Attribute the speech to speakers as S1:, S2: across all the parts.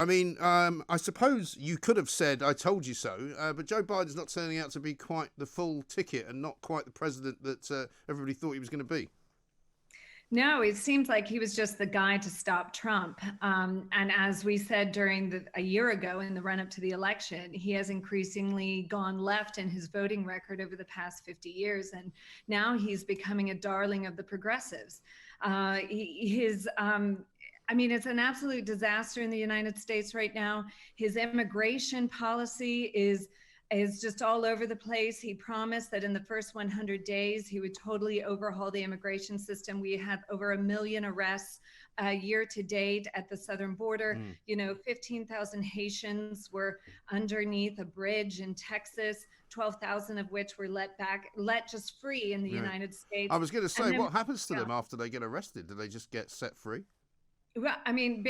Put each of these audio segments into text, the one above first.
S1: I mean, I suppose you could have said, I told you so, but Joe Biden's not turning out to be quite the full ticket and not quite the president that everybody thought he was going to be.
S2: No, it seems like he was just the guy to stop Trump. And as we said a year ago in the run up to the election, he has increasingly gone left in his voting record over the past 50 years. And now he's becoming a darling of the progressives. I mean, it's an absolute disaster in the United States right now. His immigration policy is just all over the place. He promised that in the first 100 days, he would totally overhaul the immigration system. We had over 1 million arrests year to date at the southern border. 15,000 Haitians were underneath a bridge in Texas, 12,000 of which were let just free in the
S1: Right.
S2: United States.
S1: I was going to say,
S2: Then,
S1: what happens to
S2: yeah.
S1: them after they get arrested? Do they just get set free?
S2: Well, I mean,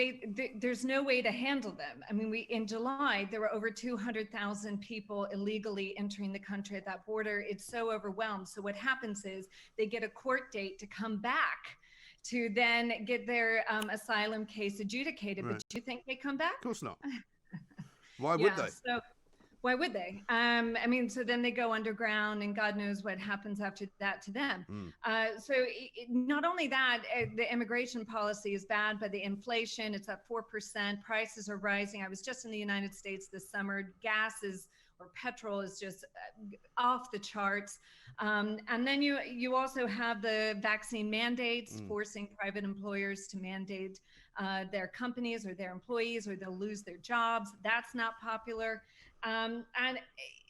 S2: there's no way to handle them. I mean, in July, there were over 200,000 people illegally entering the country at that border. It's so overwhelmed. So what happens is they get a court date to come back to then get their asylum case adjudicated.
S1: Right.
S2: But do you think they come back?
S1: Of course not. Why would
S2: Yeah.
S1: they?
S2: So why would they? I mean, so then they go underground, and God knows what happens after that to them. Not only that, the immigration policy is bad, but the inflation, it's up 4%. Prices are rising. I was just in the United States this summer. Petrol is just off the charts. And then you also have the vaccine mandates, forcing private employers to mandate their companies or their employees, or they'll lose their jobs. That's not popular. And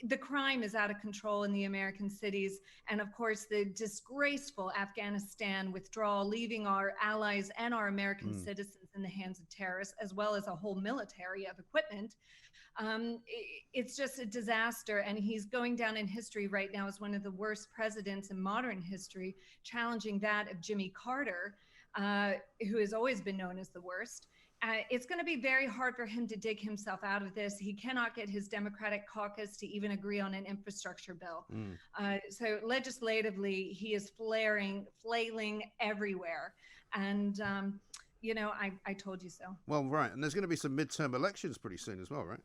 S2: the crime is out of control in the American cities. And of course, the disgraceful Afghanistan withdrawal, leaving our allies and our American citizens in the hands of terrorists, as well as a whole military of equipment. It's just a disaster. And he's going down in history right now as one of the worst presidents in modern history, challenging that of Jimmy Carter, who has always been known as the worst. It's going to be very hard for him to dig himself out of this. He cannot get his Democratic caucus to even agree on an infrastructure bill. So legislatively, he is flailing everywhere. And, I told you so.
S1: Well, right. And there's going to be some midterm elections pretty soon as well, right?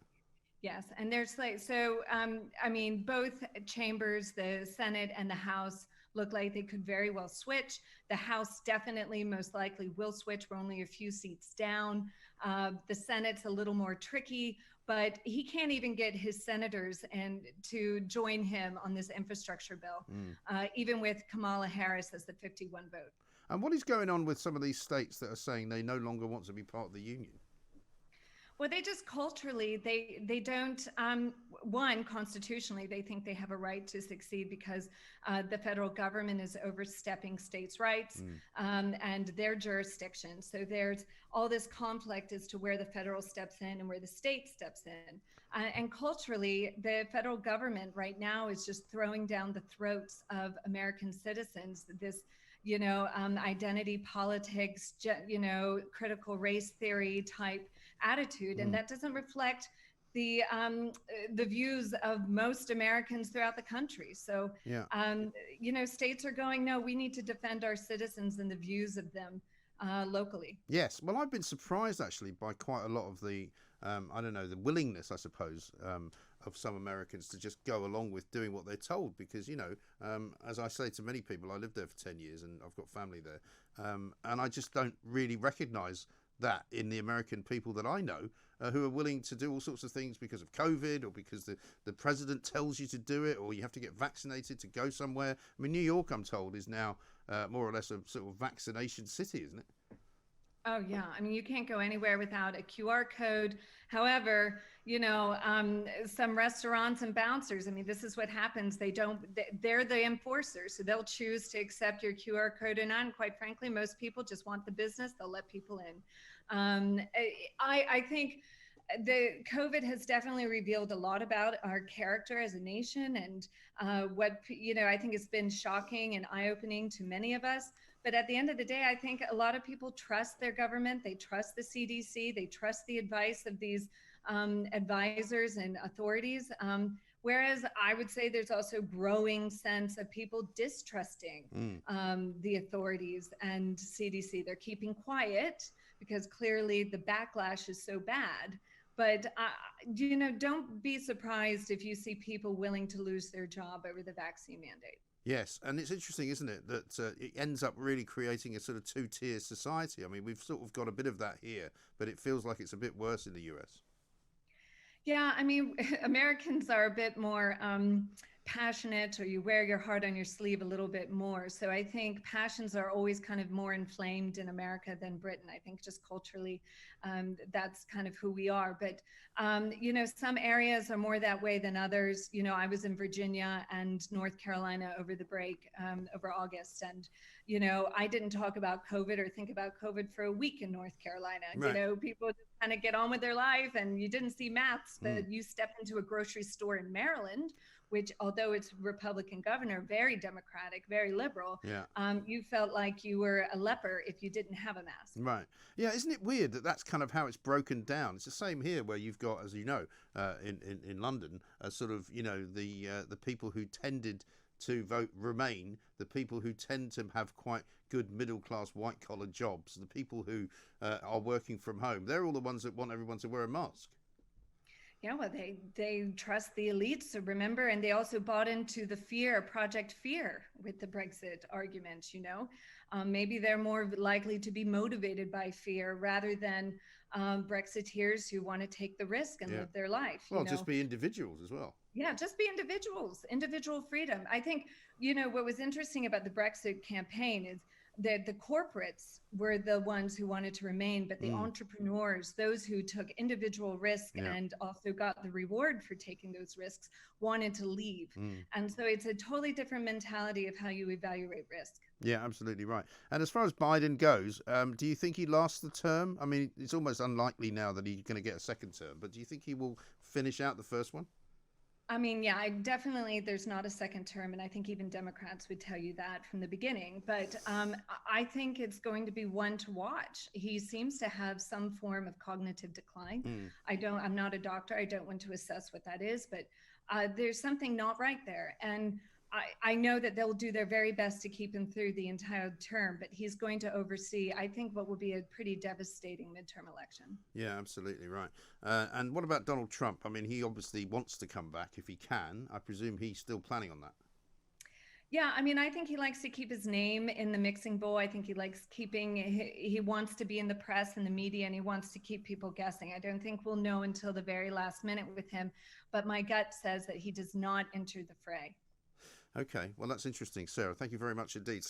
S2: Yes. And I mean, both chambers, the Senate and the House, look like they could very well switch. The House definitely most likely will switch. We're only a few seats down. The Senate's a little more tricky, but he can't even get his senators to join him on this infrastructure bill, even with Kamala Harris as the 51 vote.
S1: And what is going on with some of these states that are saying they no longer want to be part of the union?
S2: Well, they just culturally, they don't, one, constitutionally, they think they have a right to succeed because the federal government is overstepping states' rights and their jurisdiction. So there's all this conflict as to where the federal steps in and where the state steps in. And culturally, the federal government right now is just throwing down the throats of American citizens, this identity politics, critical race theory type attitude, and that doesn't reflect the views of most Americans throughout the country. So, states are going, no, we need to defend our citizens and the views of them locally.
S1: Yes. Well, I've been surprised actually by quite a lot of the, the willingness, I suppose, of some Americans to just go along with doing what they're told. Because, as I say to many people, I lived there for 10 years and I've got family there. And I just don't really recognize that in the American people that I know who are willing to do all sorts of things because of COVID or because the president tells you to do it, or you have to get vaccinated to go somewhere. I mean, New York, I'm told, is now more or less a sort of vaccination city, isn't it?
S2: Oh, yeah. I mean, you can't go anywhere without a QR code. However, some restaurants and bouncers, I mean, this is what happens. They're the enforcers. So they'll choose to accept your QR code or not. And quite frankly, most people just want the business. They'll let people in. I think the COVID has definitely revealed a lot about our character as a nation, and I think it's been shocking and eye-opening to many of us. But at the end of the day, I think a lot of people trust their government. They trust the CDC. They trust the advice of these advisors and authorities. Whereas I would say there's also growing sense of people distrusting the authorities and CDC. They're keeping quiet because clearly the backlash is so bad. But, you know, don't be surprised if you see people willing to lose their job over the vaccine mandate.
S1: Yes, and it's interesting, isn't it, that it ends up really creating a sort of two-tier society. I mean, we've sort of got a bit of that here, but it feels like it's a bit worse in the US.
S2: Yeah, I mean, Americans are a bit more passionate, or you wear your heart on your sleeve a little bit more. So I think passions are always kind of more inflamed in America than Britain. I think just culturally, that's kind of who we are. But, you know, some areas are more that way than others. You know, I was in Virginia and North Carolina over the break, over August. And, you know, I didn't talk about COVID or think about COVID for a week in North Carolina. You
S1: Right.
S2: know, people just kind of get on with their life, and you didn't see masks,
S1: Mm.
S2: but you step into a grocery store in Maryland, which, although it's Republican governor, very Democratic, very liberal,
S1: Yeah.
S2: you felt like you were a leper if you didn't have a mask.
S1: Right. Yeah. Isn't it weird that that's kind of how it's broken down? It's the same here, where you've got, as you know, in London, sort of, you know, the people who tended to vote Remain, the people who tend to have quite good middle class white collar jobs, the people who are working from home. They're all the ones that want everyone to wear a mask.
S2: Yeah, well, they trust the elites, so remember, and they also bought into the fear, Project Fear, with the Brexit argument. You know, maybe they're more likely to be motivated by fear rather than Brexiteers who want to take the risk and
S1: Yeah.
S2: live their life. You
S1: Well, just
S2: know,
S1: be individuals as well.
S2: yeah, just be individuals, individual freedom. I think, you know, what was interesting about the Brexit campaign is that the corporates were the ones who wanted to remain, but the
S1: Mm.
S2: entrepreneurs, those who took individual risk
S1: Yeah.
S2: and also got the reward for taking those risks, wanted to leave.
S1: Mm.
S2: And so it's a totally different mentality of how you evaluate risk.
S1: Yeah, absolutely right. And as far as Biden goes, do you think he lasts the term? I mean, it's almost unlikely now that he's going to get a second term, but do you think he will finish out the first one?
S2: I mean, yeah, I definitely, there's not a second term. And I think even Democrats would tell you that from the beginning. But I think it's going to be one to watch. He seems to have some form of cognitive decline.
S1: Mm.
S2: I'm not a doctor. I don't want to assess what that is, but there's something not right there. And I know that they'll do their very best to keep him through the entire term, but he's going to oversee, I think, what will be a pretty devastating midterm election.
S1: Yeah, absolutely right. And what about Donald Trump? I mean, he obviously wants to come back if he can. I presume he's still planning on that.
S2: Yeah, I mean, I think he likes to keep his name in the mixing bowl. I think he likes keeping, he wants to be in the press and the media, and he wants to keep people guessing. I don't think we'll know until the very last minute with him, but my gut says that he does not enter the fray.
S1: Okay, well, that's interesting, Sarah. Thank you very much indeed.